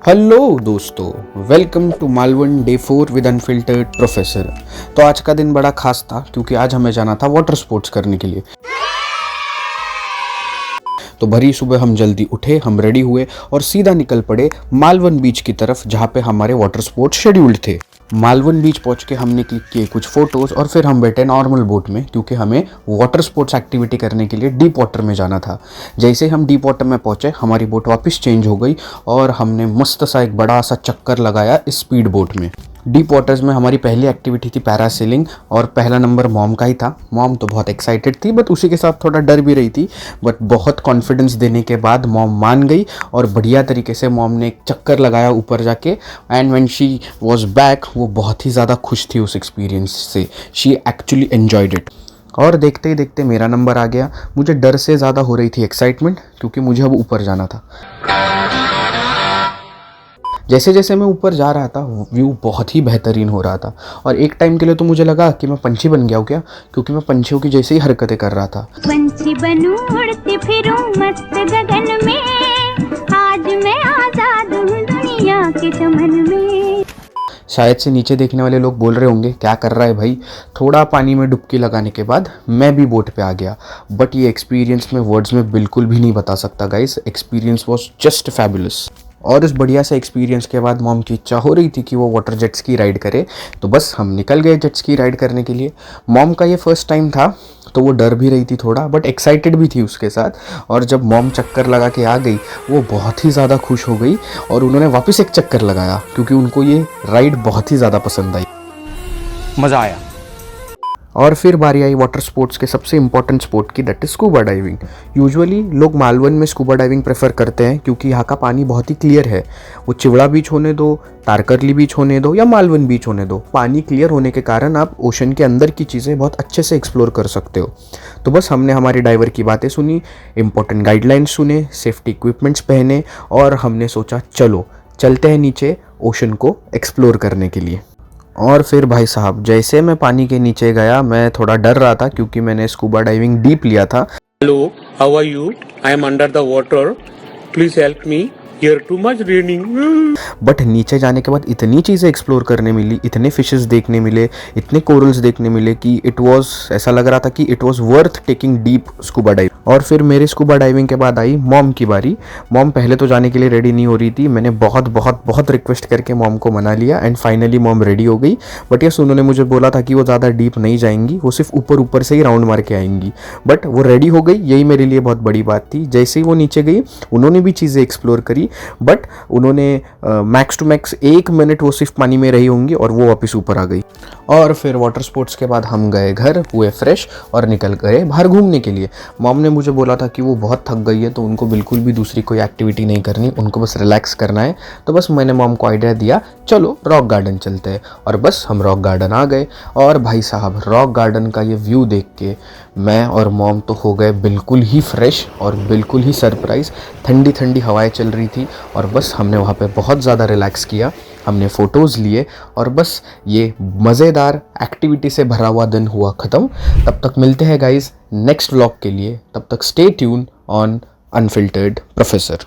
Hello दोस्तों, welcome to Malvan day 4 with unfiltered professor. तो आज का दिन बड़ा खास था क्योंकि आज हमें जाना था वाटर स्पोर्ट्स करने के लिए। तो भरी सुबह हम जल्दी उठे, हम रेडी हुए और सीधा निकल पड़े मालवन बीच की तरफ जहाँ पे हमारे वाटर स्पोर्ट्स शेड्यूल्ड थे। मालवन बीच पहुंच के हमने क्लिक किए कुछ फोटोज़ और फिर हम बैठे नॉर्मल बोट में क्योंकि हमें वाटर स्पोर्ट्स एक्टिविटी करने के लिए डीप वाटर में जाना था। जैसे ही हम डीप वाटर में पहुंचे हमारी बोट वापस चेंज हो गई और हमने मस्त सा एक बड़ा सा चक्कर लगाया इस स्पीड बोट में। डीप वाटर्स में हमारी पहली एक्टिविटी थी पैरासेलिंग और पहला नंबर मॉम का ही था। मॉम तो बहुत एक्साइटेड थी बट उसी के साथ थोड़ा डर भी रही थी, बट बहुत कॉन्फिडेंस देने के बाद मॉम मान गई और बढ़िया तरीके से मॉम ने एक चक्कर लगाया ऊपर जाके। And when she was back वो बहुत ही ज़्यादा खुश थी उस एक्सपीरियंस से। She actually enjoyed it. और देखते ही देखते मेरा नंबर आ गया। मुझे डर से ज़्यादा हो रही थी एक्साइटमेंट क्योंकि मुझे अब ऊपर जाना था। जैसे जैसे मैं ऊपर जा रहा था व्यू बहुत ही बेहतरीन हो रहा था और एक टाइम के लिए तो मुझे लगा कि मैं पंछी बन गया हूँ क्या, क्योंकि मैं पंछियों की जैसे ही हरकतें कर रहा था। पंछी बनूं उड़ती फिरूं मस्त गगन में, आज मैं आजाद हूँ दुनिया के चमन में। शायद से नीचे देखने वाले लोग बोल रहे होंगे क्या कर रहा है भाई। थोड़ा पानी में डुबकी लगाने के बाद मैं भी बोट पे आ गया, बट ये एक्सपीरियंस मैं वर्ड्स में बिल्कुल भी नहीं बता सकता guys. Experience was just fabulous. और इस बढ़िया से एक्सपीरियंस के बाद मॉम की इच्छा हो रही थी कि वो वाटर जेट्स की राइड करे, तो बस हम निकल गए जेट्स की राइड करने के लिए। मॉम का ये फर्स्ट टाइम था तो वो डर भी रही थी थोड़ा, बट एक्साइटेड भी थी उसके साथ। और जब मॉम चक्कर लगा के आ गई वो बहुत ही ज़्यादा खुश हो गई और उन्होंने वापस एक चक्कर लगाया क्योंकि उनको ये राइड बहुत ही ज़्यादा पसंद आई, मज़ा आया। और फिर बारी आई वाटर स्पोर्ट्स के सबसे इंपॉर्टेंट स्पोर्ट की, that is scuba diving. Usually लोग मालवन में स्कूबा डाइविंग प्रेफर करते हैं क्योंकि यहाँ का पानी बहुत ही क्लियर है। वो चिवड़ा बीच होने दो, तारकर्ली बीच होने दो या मालवन बीच होने दो, पानी क्लियर होने के कारण आप ओशन के अंदर की चीज़ें बहुत अच्छे से एक्सप्लोर कर सकते हो। तो बस हमने हमारे डाइवर की बातें सुनी, इंपॉर्टेंट गाइडलाइंस सुने, सेफ्टी इक्विपमेंट्स पहने और हमने सोचा चलो चलते हैं नीचे ओशन को एक्सप्लोर करने के लिए। और फिर भाई साहब जैसे मैं पानी के नीचे गया, मैं थोड़ा डर रहा था क्योंकि मैंने स्कूबा डाइविंग डीप लिया था। Hello, how are you? I am under the water. Please help me. Here too much raining. But नीचे जाने के बाद इतनी चीज़ें एक्सप्लोर करने मिली, इतने फिशेस देखने मिले, इतने कोरल्स देखने मिले कि इट वाज ऐसा लग रहा था कि it was worth taking deep scuba dive. और फिर मेरे स्कूबा डाइविंग के बाद आई मॉम की बारी। मॉम पहले तो जाने के लिए रेडी नहीं हो रही थी, मैंने बहुत बहुत बहुत रिक्वेस्ट करके मॉम को मना लिया एंड फाइनली मॉम रेडी हो गई। बट यस, उन्होंने मुझे बोला था कि वो ज़्यादा डीप नहीं जाएंगी, वो सिर्फ ऊपर ऊपर से ही राउंड मार के आएंगी। बट वो रेडी हो गई, यही मेरे लिए बहुत बड़ी बात थी। जैसे ही वो नीचे गई उन्होंने भी चीज़ें एक्सप्लोर करी, बट उन्होंने मैक्स टू मैक्स 1 मिनट वो सिर्फ पानी में रही होंगी और वो वापस ऊपर आ गई। और फिर वाटर स्पोर्ट्स के बाद हम गए घर, हुए फ्रेश और निकल गए बाहर घूमने के लिए। मॉम ने मुझे बोला था कि वो बहुत थक गई है तो उनको बिल्कुल भी दूसरी कोई एक्टिविटी नहीं करनी, उनको बस रिलैक्स करना है। तो बस मैंने मॉम को आइडिया दिया चलो रॉक गार्डन चलते हैं, और बस हम रॉक गार्डन आ गए। और भाई साहब रॉक गार्डन का ये व्यू देख के मैं और मॉम तो हो गए बिल्कुल ही फ्रेश और बिल्कुल ही सरप्राइज। ठंडी ठंडी हवाएं चल रही थी और बस हमने वहाँ पे बहुत ज़्यादा रिलैक्स किया, हमने फ़ोटोज़ लिए और बस ये मज़ेदार एक्टिविटी से भरा हुआ दिन हुआ ख़त्म। तब तक मिलते हैं गाइज़ नेक्स्ट व्लॉग के लिए, तब तक stay tune on unfiltered professor.